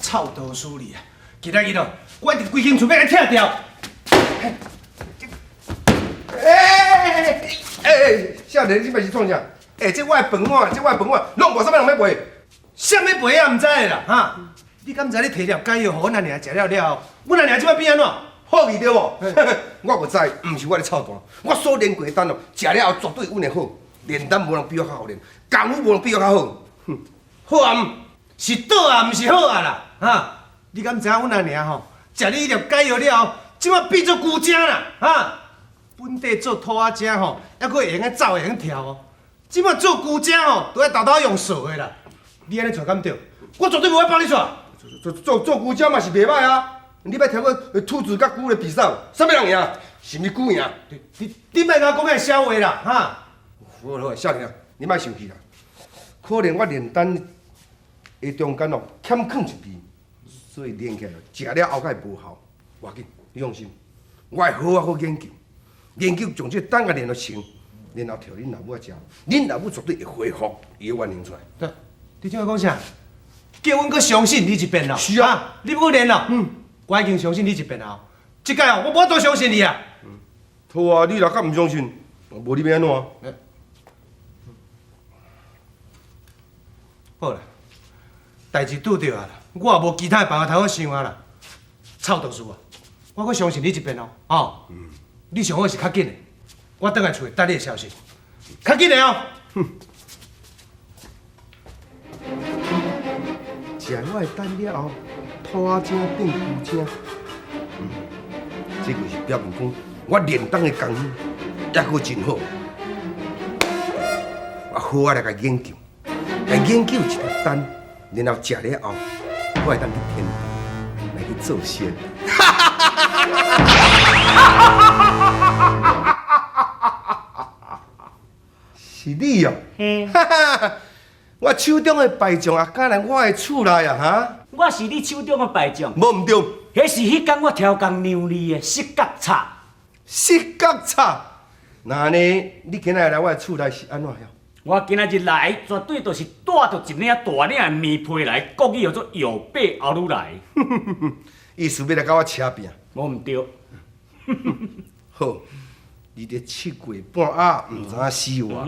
臭道士你啊！今仔日哦，我一定规间厝要来拆掉。少年，你嘛是创啥？这我的饭碗，拢无啥物人要卖。啥物赔也唔知啦，哈！你敢知你摕了解药，互阮阿娘食了了，阮阿娘即摆变安怎？好味对无？我就知，唔是我咧操蛋，我所练过的丹哦，食了后绝对稳会好，炼丹无人比我较好练，功夫无人比我较好。好啊，是倒啊，唔是好啊啦，哈！你敢知影阮阿娘吼，食你粒解药了后，即摆变做牛精啦，哈！本地做土仔精吼，还佫会用个走，会用跳哦。即摆做牛精吼，都要豆豆用扫的啦。你安尼做敢对？我绝对无法帮你做。做牛精嘛是袂歹啊！你要挑个兔子甲牛的比赛，啥物人赢？是毋是牛赢？你莫甲我讲遐笑话啦，哈！好，少年啊，你莫生气啦。可能我炼丹的中间哦欠囥一味，所以炼起来食了后才会无效。无要紧，你放心，我会好好研究，将这丹甲炼到成，然后调恁老母食，恁老母绝对会恢复伊的原形出来。对，你怎个讲啥？叫阮搁相信你一遍咯？是啊，你要搁练咯？我已经相信你一遍了，这届哦，我无法度相信你啊。好啊，你若较唔相信，无你要安怎？好啦，代志拄着啊啦，我也无其他办法通好想啊啦。臭道士啊，我搁相信你一遍哦。哦，你上好是较紧的，我倒来厝等你的消息，较紧的哦。食我的蛋了后，土仔精变牛精，这就是表明讲我炼丹的功夫还阁真好。我好啊来甲研究，研究一粒丹，然后食了后，我会当去天庭来去做仙。是你哦！我手中的败将啊，敢来我的厝内啊哈！我是你手中的败将，无唔对，迄是迄天我挑工让你的失角叉。失角叉。那呢，你今仔来我的厝内是安怎样？我今仔日来，绝对就是带着一领大领的棉被来，国语叫做摇背后女来。意思要来甲我扯拼？无唔对。好，你这七月半啊，唔知影死我。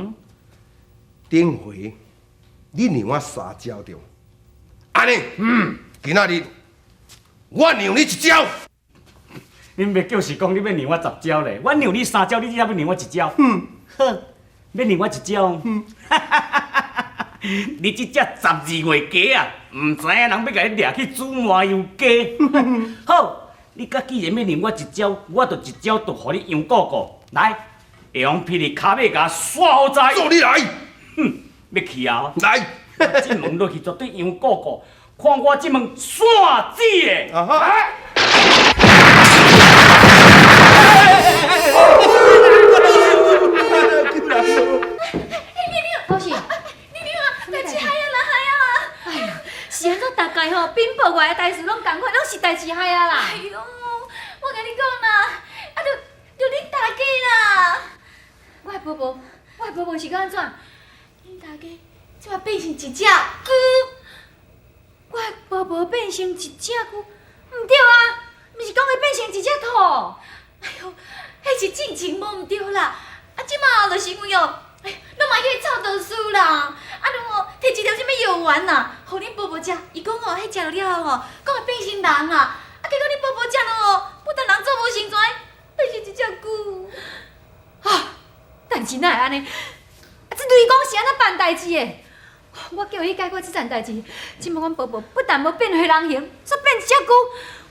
顶回你让我撒娇着，安尼，今仔日我让你一招。恁要叫是讲你要让我10招咧，我让你3招，你只要要让我1招。好，要让我1招。你这只12月鸡啊，唔知影人要甲你掠去煮麻油鸡。好，你甲既然要让我1招，我就1招就互你杨哥哥来，会用霹雳骹尾甲刷好在。做你来，要去啊！来，这门落去绝对杨哥哥，看我这门刷子的。啊哈！好是，代志害啊啦害啊啦！哎呀，是安怎大概吼，禀报外的代志拢同款，拢是代志害啊啦！哎呦，我甲你讲啦，啊，就恁大家啦！我的宝宝是安怎？恁大家即马变成一只牛，我的宝宝变成一只牛，唔对啊，毋是讲伊变成一只兔。哎呦，迄是进前无唔对啦，啊，即马就是因为哦。哎，拢嘛去臭道士啦！啊，拢哦摕一条什么药丸呐，互恁宝宝食。伊讲哦，迄食了后哦，讲会变成人啊！啊，结果恁宝宝食了哦，不但人做无成全，变成一只牛。啊！但是哪会安尼？啊，这雷公是安怎办代志的？我叫伊解决这件代志，即摆阮宝宝不但无变回人形，煞变一只牛。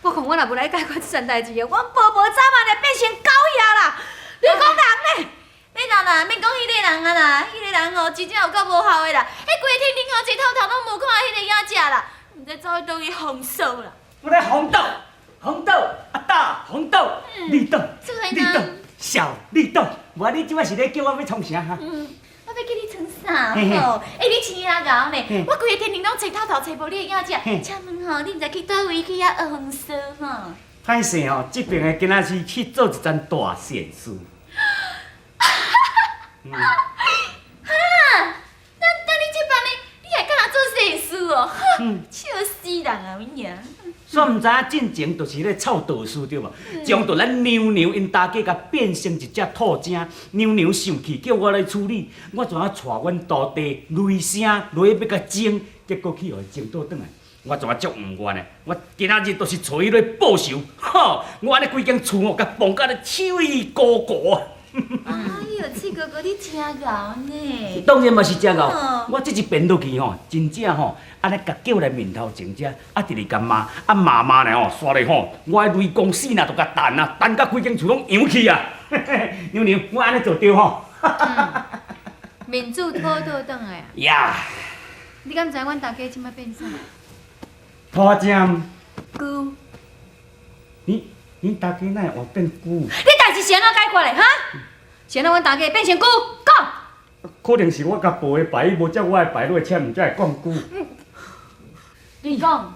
我讲我若无来解决这件代志的，阮宝宝早晚会变成狗仔啦！你讲人呢？免人啦，免讲迄个人啊啦，迄个人哦，真正有够无效的啦！迄规个天顶头一透头拢无看迄个野食啦，毋知走去倒去风扫啦。我来红豆，啊大红豆，绿豆，绿豆，小绿豆。我你即摆是咧叫我要创啥哈？我要叫你创啥吼？你青啊牛呢？我规个天顶拢找透头找无你的野食，请问吼，你毋知去倒位去遐学风扫吼？歹势吼，这边的今仔是去做一件大善事。哈！那你这班呢？你还敢若做善事哦，笑死人啊，阮娘！煞毋知影进前就是咧臭道士对无？将到咱娘娘因大家甲变成一只兔精，娘娘生气叫我来处理，我怎啊带阮徒弟雷声落去要甲争，结果去互伊争倒转来，我怎啊足毋愿的？我今仔日都是找伊来报仇，吼！我安尼规间厝哦，甲放甲咧气鼓鼓啊！哎呦，七哥哥你真戆呢！当然嘛是真哦哦，我即一变落去吼，真正吼，安尼甲叫来面头前遮，啊，直直甲骂，啊骂骂呢吼，煞咧吼，我的雷公死呐，都甲弹啊，弹甲规间厝拢扬起啊！娘娘，我安尼做对吼？面子拖倒转来啊！呀，你敢知阮大家即摆变啥？拖针，龟。恁大家哪会换变龟？你代志是安怎解决的哈？是安怎阮大家变成龟？讲。可能是我甲报的牌，无照我的牌落签，毋才会讲龟。你讲，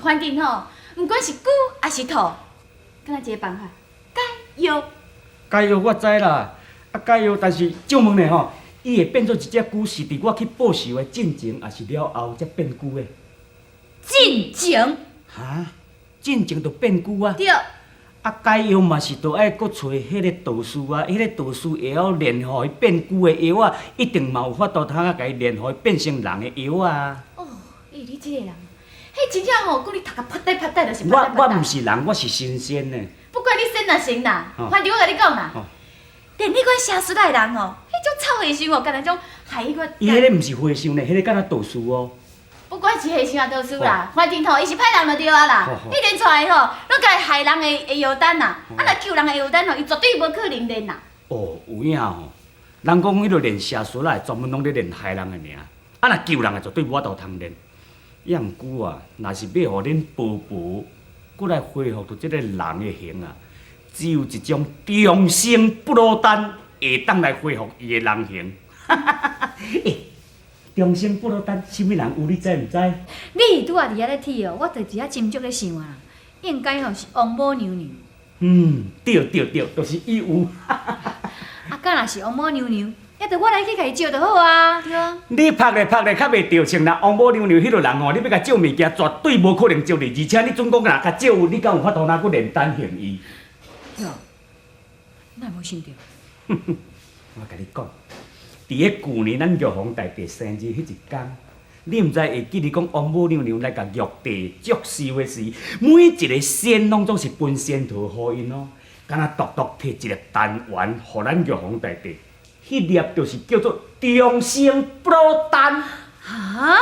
反正吼，毋管是龟还是兔，敢若一个办法，解药。解药我知啦，啊解药，但是借问咧吼，伊会变做一只龟，是伫我去报仇的进前，还是了后才变龟的？进前。哈？进前就变龟啊？对。啊，解药嘛是着爱搁找迄个道士啊，迄个道士会晓炼互伊变龟的药啊，一定嘛有法度通啊，甲伊炼互伊变成人的药啊。哦，你这个人，迄真正吼，讲你读甲啪嗒啪嗒，就是我啪嗒啪嗒。毋是人，我是神仙呢。不管你神若神啦，哦反正我甲你讲啦哦，连你款写书来的人哦，迄种臭和尚哦，敢若种害我。伊迄个毋是和尚呢，迄个敢若道士哦。不管是和尚啊道士啦，反正吼，伊是歹人就对啊啦。迄连出来吼，拢家害人的药单啦，啊若救人的药单吼，伊绝对无可能练啦。哦，有影吼。人讲迄落练邪术啦，专门拢咧练害人的尔。啊，若救人的绝对无法度通练。也毋过啊，若是要互恁婆婆过来恢复到即个人的形啊，只有一种长生不老丹会当来恢复伊的人形。长生不老丹，什么人有你知毋知？你拄啊伫遐咧睇哦，我就伫遐斟酌咧想啊，应该吼是王母娘娘。对，就是伊有。啊，敢若是王母娘娘，也着我来去甲伊招就好啊，对啊。你拍咧，较袂着穿啦。王母娘娘迄落人吼，你要甲借物件，绝对无可能借你，而且你总讲若甲借，你敢有法度哪去炼丹行医？哟，哪会无想着？我甲你讲，伫迄旧年咱玉皇大帝生日迄一天，你毋知会记得讲王母娘娘来甲玉帝祝寿的时，每一个仙拢总是分仙桃互因哦，敢若独独摕一粒丹丸互咱玉皇大帝，迄粒就是叫做长生不老丹。哈？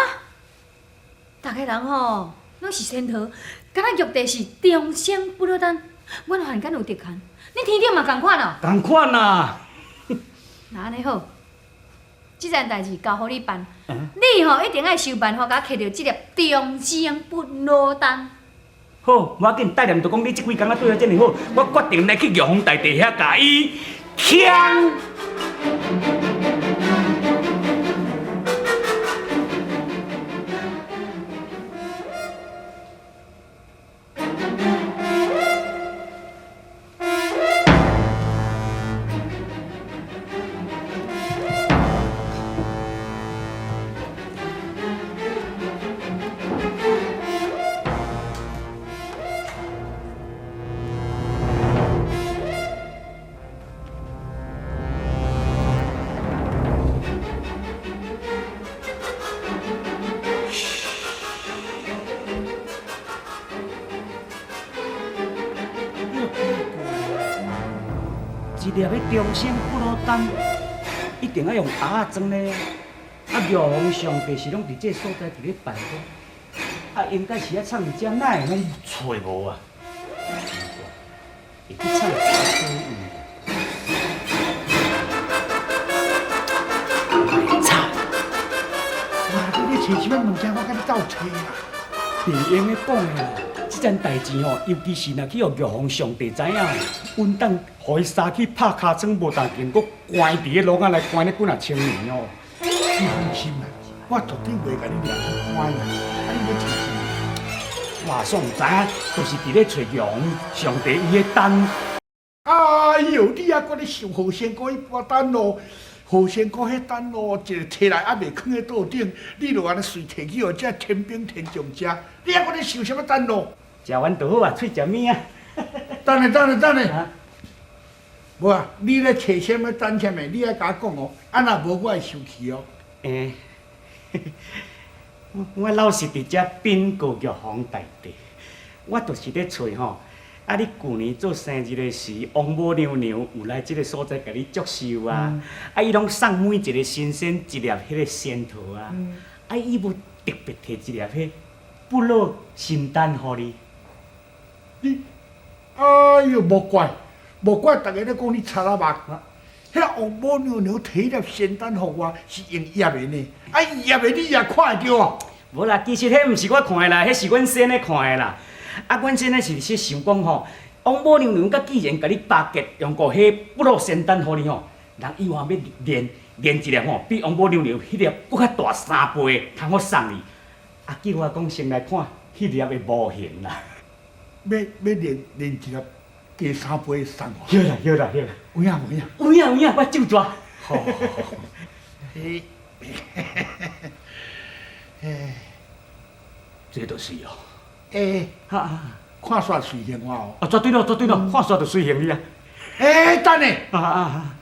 大家人吼拢是仙桃，敢若玉帝是长生不老丹，阮汉敢有得看？恁天顶嘛共款哦。同款啊！那安尼好，即件代志交互你办，你吼一定爱想办法甲摕到即粒长生不老丹。好，无要紧，待念就讲你即几工仔对我遮尔好，我决定来去玉皇大帝遐甲伊抢。一粒迄长生不老丹，一定要用鸭仔装咧。啊，玉皇上帝是拢伫这所在伫咧办公，啊，应该是遐藏伫遮，哪会拢找无啊？会去藏伫遮查，哇！你找什么物件，我甲你斗找啦。地用咧讲的啦，即件代志吼，尤其是若去互玉皇上帝知影，阮当互伊杀去拍尻川，无当经过关伫咧笼仔内关咧几啊千年哦。你放心啦，我绝对袂甲你掠去关啦。啊，你要找什么？我煞毋知影，就是伫咧找玉皇上帝伊的丹。哎呦，你还搁咧想好先过一般单咯？好仙姑迄等路一个摕来还袂囥喺桌顶，你就安尼随摕去互遮天兵天将食，你还搁咧想什么等路？食完就好啊，喙食物啊。等下，啊，无啊，你咧找什么等什么？你爱甲我讲哦，啊若无我会生气哦。诶，我老是伫遮禀告玉皇大帝，我就是咧找吼。啊！你旧年做生日的时，王母娘娘有来即个所在甲你祝寿啊！啊，伊拢送每一个新鲜一粒迄个仙桃啊！啊，伊要特别摕一粒迄不老仙丹互你。你，哎哟，无怪，大家咧讲你差啦目。迄个王母娘娘摕迄粒仙丹互我，是用叶的呢。啊，叶的你也看会着啊？无啦，其实迄毋是我看的啦，迄是阮先咧看的啦。啊，阮先咧是想讲吼，王母娘娘甲既然甲你巴结，用过迄不老仙丹互你吼，人以后要练一粒吼，比王母娘娘迄粒搁较大3倍，通好送你。啊，叫我讲先来看迄粒的模型啦。要练一粒加3倍送我。晓啦。有影。有影，我就抓。好。嘿，这就是哦。哈，看煞随行我哦。绝对咯，看煞就随行你啊。等下。啊。